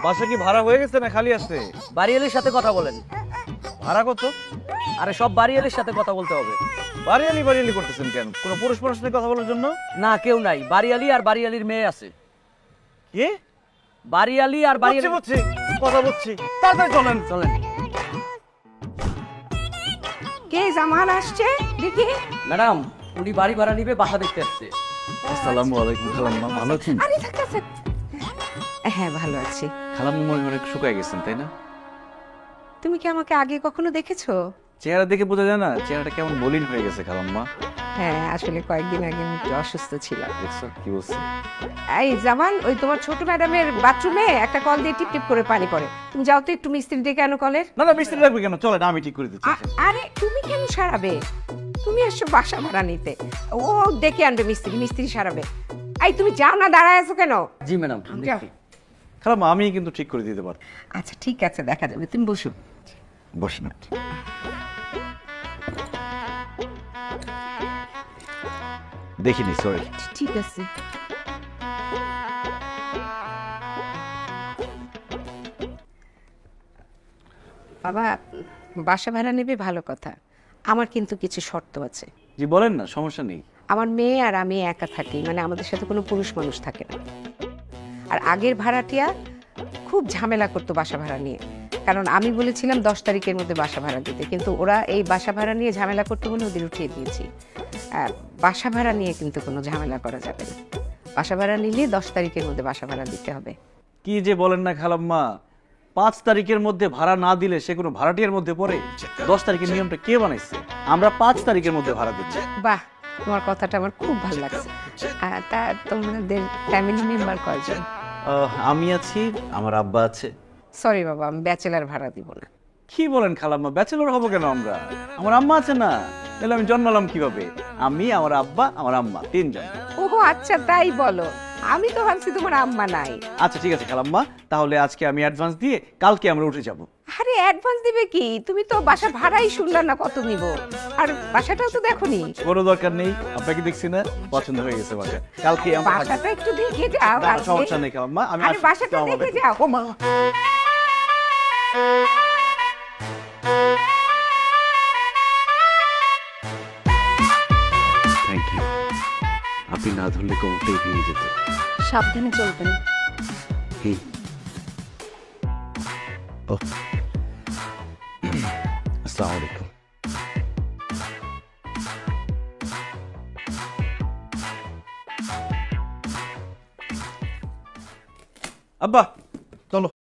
বাসা কি ভাড়া হয়ে গেছে না খালি আছে? বাড়িয়ালির সাথে কথা বলেন। ভাড়া কত? আরে সব বাড়িয়ালির সাথে কথা বলতে হবে। বাড়িয়ালি বাড়িয়ালি করতেছেন কেন? কোনো পুরুষ মানুষ সাথে কথা বলার জন্য? না, কেউ নাই। বাড়িয়ালি আর বাড়িয়ালির মেয়ে আছে। কি? বাড়িয়ালি আর বাড়িয়ালি। বুঝছি কথা বুঝছি, তাড়াতাড়ি চলেন। চলেন। কে জামাল আসছে দেখি? ম্যাডাম, উনি বাড়ি ভাড়া নিবে, বাসা দেখতে আসছে। আসসালামু আলাইকুম। খালাম্মা ভালো আছেন? আরে থাক থাক। হ্যাঁ ভালো আছি। খালাম্মা মনে অনেক শুকায় গেছেন তাই না? তুমি কি আমাকে আগে কখনো দেখেছো? চেহারা দেখে বোঝা যায় না চেহারাটা কেমন মলিন হয়ে গেছে খালাম্মা? হ্যাঁ আসলে কয়েকদিন আগে আমি একটু অসুস্থ ছিলাম। দেখছো কি বলছি? এই জামাল, ওই তোমার ছোট ম্যাডামের বাথরুমে একটা কল দিয়ে টিপ টিপ করে পানি পড়ে। তুমি যাও তো একটু মিস্ত্রি ডেকে আনো কলের। না না, মিস্ত্রি লাগবে কেন? চলেন আমি ঠিক করে দিচ্ছি। আরে তুমি কেন সারাবে? তুমি আসছো বাসা ভাড়া নিতে, ও ডেকে আনবে মিস্ত্রি, মিস্ত্রি সারাবে। এই তুমি যাও না, দাঁড়ায় আছো কেন? জি ম্যাডাম। যাও। খালাম্মা আমি কিন্তু ঠিক করে দিতে পারবো। আচ্ছা ঠিক আছে, দেখা যাবে, তুমি বসো। বসেন। দেখিনি, সরি। ঠিক আছে। বাবা, বাসা ভাড়া নেবে ভালো কথা, আমার কিন্তু কিছু শর্ত আছে। জি বলেন না, সমস্যা নেই। আমার মেয়ে আর আমি একা থাকি, মানে আমাদের সাথে কোনো পুরুষ মানুষ থাকে না। আর আগের ভাড়াটিয়া খুব ঝামেলা করতো বাসা ভাড়া নিয়ে, কারণ আমি বলেছিলাম 10 তারিখের মধ্যে বাসা ভাড়া দিতে, কিন্তু ওরা এই বাসা ভাড়া নিয়ে ঝামেলা করতে বলে ওদের উঠিয়ে দিয়েছি। বাসা ভাড়া নিয়ে কিন্তু কোনো ঝামেলা করা যাবে না। বাসা ভাড়া নিলে 10 তারিখের মধ্যে বাসা ভাড়া দিতে হবে। কি যে বলেন না খালাম্মা, 5 তারিখের মধ্যে ভাড়া না দিলে সে কোনো ভাড়াটিয়ার মধ্যে পড়ে? 10 তারিখের নিয়মটা কে বানাইছে? আমরা 5 তারিখের মধ্যে ভাড়া দিচ্ছি। বাহ, তোমার কথাটা আমার খুব ভালো লাগছে। তা তোমাদের ফ্যামিলি মেম্বার কয়জন? আমি আছি, আমার আব্বা আছে। সরি বাবা, আমি ব্যাচেলার ভাড়া দিব না। কি বলেন খালাম্মা, ব্যাচেলর হবো কেন আমরা? আমার আম্মা আছে না, তাহলে আমি জন্মালাম কিভাবে? আমি, আমার আব্বা, আমার আম্মা, 3 জন। ওহো আচ্ছা, তাই বলো। আমি তো ভাবছি তোমার আম্মা নাই। আচ্ছা ঠিক আছে খালাম্মা, তাহলে আজকে আমি অ্যাডভান্স দিয়ে কালকে আমরা উঠে যাব। আরে অ্যাডভান্স দিবে কি? তুমি তো বাসা ভাড়াই শুনলা না কত নিব, আর বাসাটাও তো দেখোনি। কোনো দরকার নেই, আপনাকে দেখছি না, পছন্দ হয়ে গেছে বাসা। কালকে আমরা বাসাটা একটু দেখে যাও। না, সমস্যা নেই খালাম্মা, আমি আরে বাসাটা দেখে যাও। ও মা, থ্যাংক ইউ। আপনি না ধরলে কোমরটাই ভেঙে যেত। সাবধানে চলবেন। ও আসসালামু আলাইকুম। আব্বা চলো।